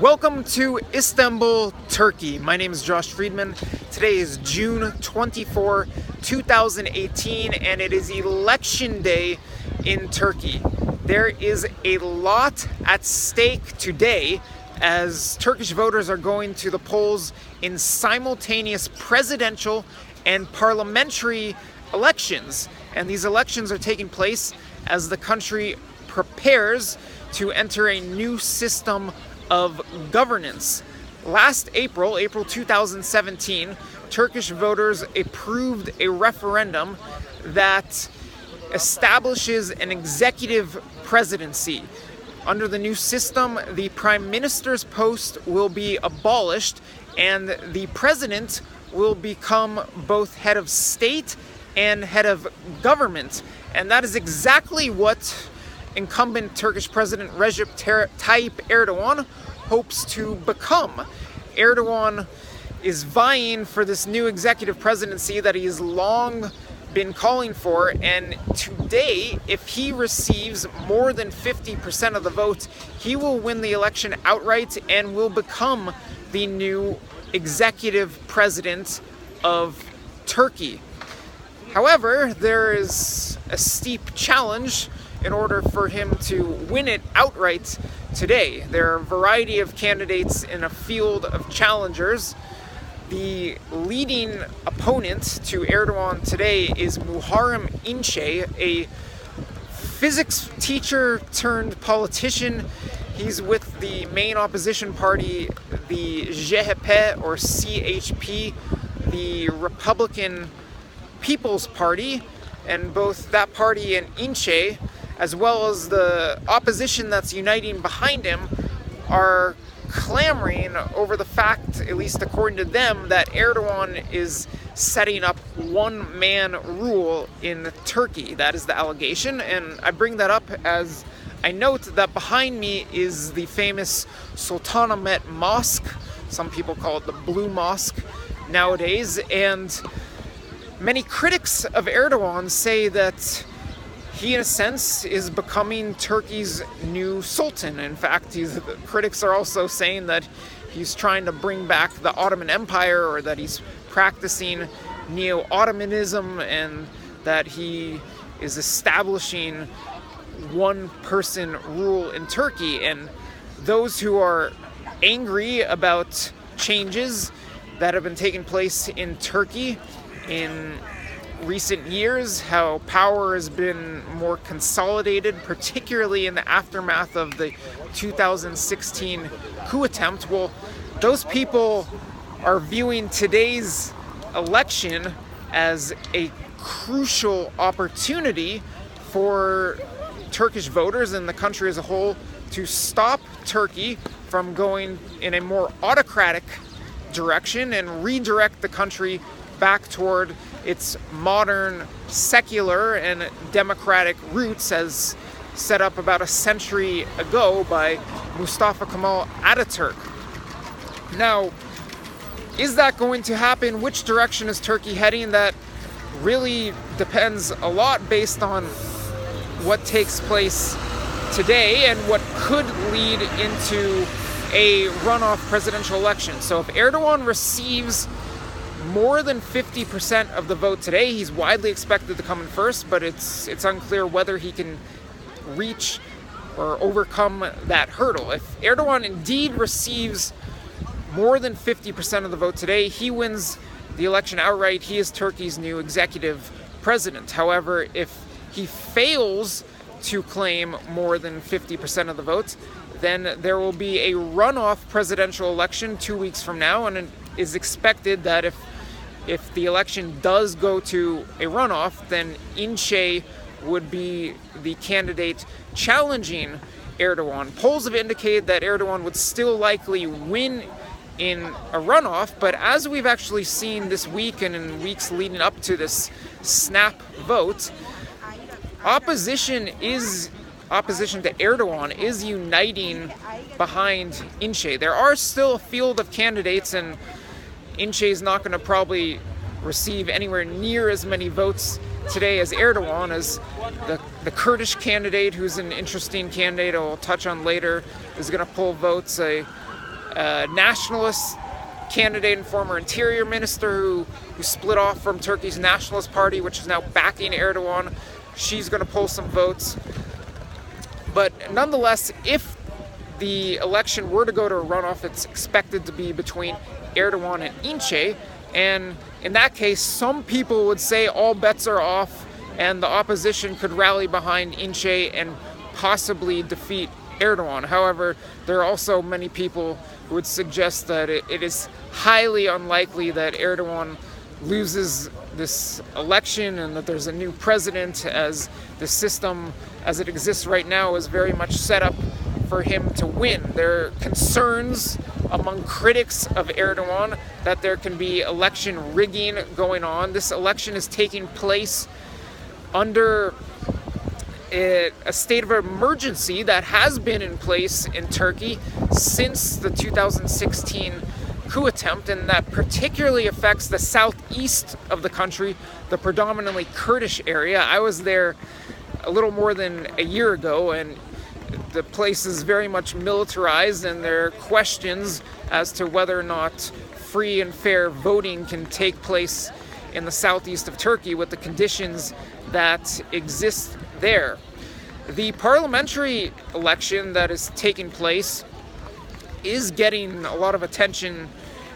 Welcome to Istanbul, Turkey. My name is Josh Friedman. Today is June 24, 2018, and it is election day in Turkey. There is a lot at stake today as Turkish voters are going to the polls in simultaneous presidential and parliamentary elections. And these elections are taking place as the country prepares to enter a new system of governance. Last April 2017, Turkish voters approved a referendum that establishes an executive presidency. Under the new system, the prime minister's post will be abolished and the president will become both head of state and head of government. And that is exactly what incumbent Turkish President Recep Tayyip Erdogan hopes to become. Erdogan is vying for this new executive presidency that he has long been calling for, and today, if he receives more than 50% of the vote, he will win the election outright and will become the new executive president of Turkey. However, there is a steep challenge in order for him to win it outright today. There are a variety of candidates in a field of challengers. The leading opponent to Erdogan today is Muharrem İnce, a physics teacher turned politician. He's with the main opposition party, the CHP or CHP, the Republican People's Party, and both that party and İnce, as well as the opposition that's uniting behind him, are clamoring over the fact, at least according to them, that Erdogan is setting up one-man rule in Turkey. That is the allegation, and I bring that up as I note that behind me is the famous Sultanahmet Mosque. Some people call it the Blue Mosque nowadays, and many critics of Erdogan say that he, in a sense, is becoming Turkey's new sultan. In fact, critics are also saying that he's trying to bring back the Ottoman Empire, or that he's practicing neo-Ottomanism, and that he is establishing one-person rule in Turkey. And those who are angry about changes that have been taking place in Turkey in recent years, how power has been more consolidated, particularly in the aftermath of the 2016 coup attempt. Well, those people are viewing today's election as a crucial opportunity for Turkish voters and the country as a whole to stop Turkey from going in a more autocratic direction and redirect the country back toward its modern, secular, and democratic roots as set up about a century ago by Mustafa Kemal Ataturk. Now, is that going to happen? Which direction is Turkey heading? That really depends a lot based on what takes place today and what could lead into a runoff presidential election. So if Erdogan receives more than 50% of the vote today, he's widely expected to come in first, but it's unclear whether he can reach or overcome that hurdle. If Erdogan indeed receives more than 50% of the vote today, he wins the election outright. He is Turkey's new executive president. However, if he fails to claim more than 50% of the votes, then there will be a runoff presidential election 2 weeks from now, and it is expected that if the election does go to a runoff, then İnce would be the candidate challenging Erdogan. Polls have indicated that Erdogan would still likely win in a runoff, but as we've actually seen this week and in weeks leading up to this snap vote, opposition to Erdogan is uniting behind İnce. There are still a field of candidates, and İnce is not going to probably receive anywhere near as many votes today as Erdogan, as the Kurdish candidate, who's an interesting candidate I'll touch on later, is going to pull votes. A nationalist candidate and former interior minister who split off from Turkey's Nationalist Party, which is now backing Erdogan. She's going to pull some votes. But nonetheless, if the election were to go to a runoff, it's expected to be between Erdogan and Ince. And in that case, some people would say all bets are off and the opposition could rally behind Ince and possibly defeat Erdogan. However, there are also many people who would suggest that it is highly unlikely that Erdogan loses this election and that there's a new president, as the system as it exists right now is very much set up for him to win. There are concerns among critics of Erdogan that there can be election rigging going on. This election is taking place under a state of emergency that has been in place in Turkey since the 2016 coup attempt, and that particularly affects the southeast of the country, the predominantly Kurdish area. I was there a little more than a year ago, and the place is very much militarized, and there are questions as to whether or not free and fair voting can take place in the southeast of Turkey with the conditions that exist there. The parliamentary election that is taking place is getting a lot of attention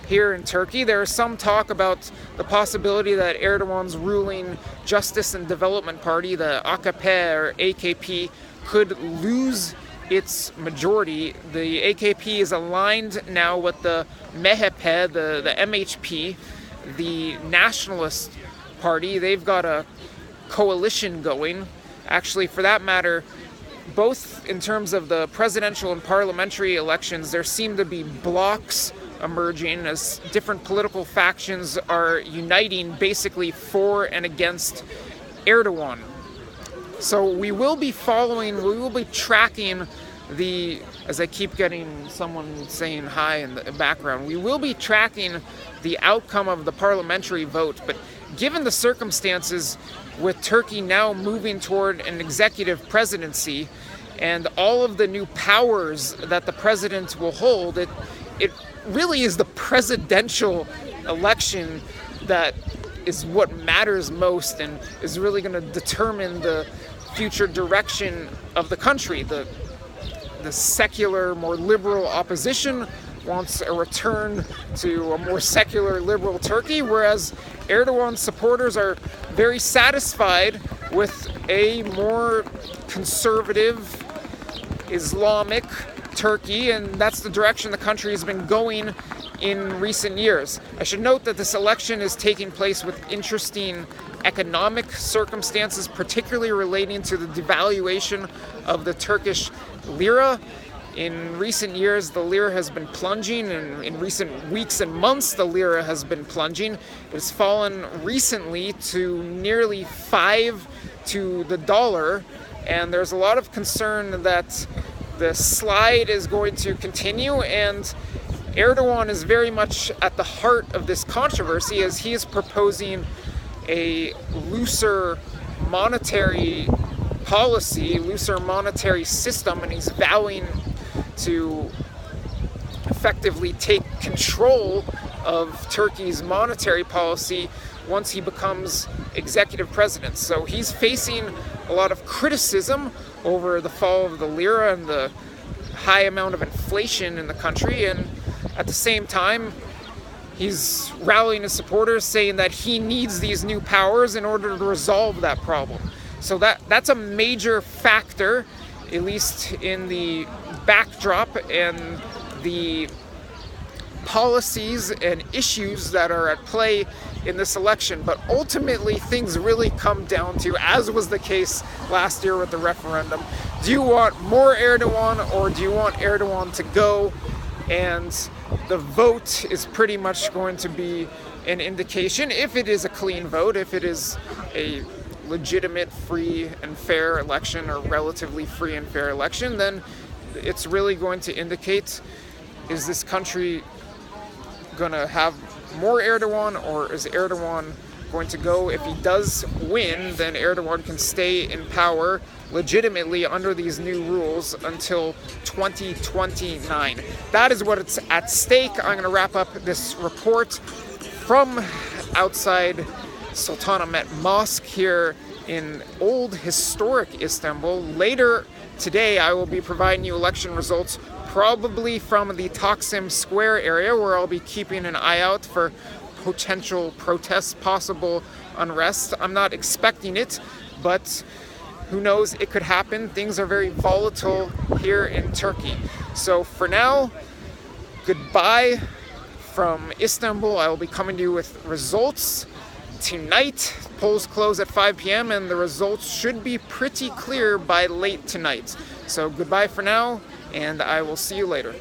here in Turkey. There is some talk about the possibility that Erdogan's ruling Justice and Development Party, the AKP or AKP, could lose its majority. The AKP is aligned now with the MHP, the MHP, the Nationalist Party. They've got a coalition going. Actually, for that matter, both in terms of the presidential and parliamentary elections, there seem to be blocs emerging as different political factions are uniting basically for and against Erdogan. So we will be tracking as I keep getting someone saying hi in the background, we will be tracking the outcome of the parliamentary vote. But given the circumstances with Turkey now moving toward an executive presidency and all of the new powers that the president will hold, it really is the presidential election that is what matters most and is really going to determine the future direction of the country. The secular, more liberal opposition wants a return to a more secular, liberal Turkey, whereas Erdogan's supporters are very satisfied with a more conservative, Islamic Turkey, and that's the direction the country has been going in recent years. I should note that this election is taking place with interesting economic circumstances, particularly relating to the devaluation of the Turkish lira. In recent years, the lira has been plunging, and in recent weeks and months, the lira has been plunging. It has fallen recently to nearly 5 to the dollar, and there's a lot of concern that the slide is going to continue, and Erdogan is very much at the heart of this controversy as he is proposing a looser monetary policy, looser monetary system, and he's vowing to effectively take control of Turkey's monetary policy once he becomes executive president. So he's facing a lot of criticism over the fall of the lira and the high amount of inflation in the country, and at the same time he's rallying his supporters, saying that he needs these new powers in order to resolve that problem. So that's a major factor, at least in the backdrop and the policies and issues that are at play in this election. But ultimately, things really come down to, as was the case last year with the referendum, do you want more Erdogan or do you want Erdogan to go? And the vote is pretty much going to be an indication, if it is a clean vote, if it is a legitimate, free and fair election, or relatively free and fair election, then it's really going to indicate, is this country going to have more Erdogan, or is Erdogan going to go. If he does win, then Erdogan can stay in power legitimately under these new rules until 2029. That is what's at stake. I'm going to wrap up this report from outside Sultanahmet Mosque here in old historic Istanbul. Later today, I will be providing you election results, probably from the Taksim Square area, where I'll be keeping an eye out for potential protests, possible unrest. I'm not expecting it, but who knows, it could happen. Things are very volatile here in Turkey. So for now, goodbye from Istanbul. I will be coming to you with results tonight. Polls close at 5 p.m. and the results should be pretty clear by late tonight. So goodbye for now, and I will see you later.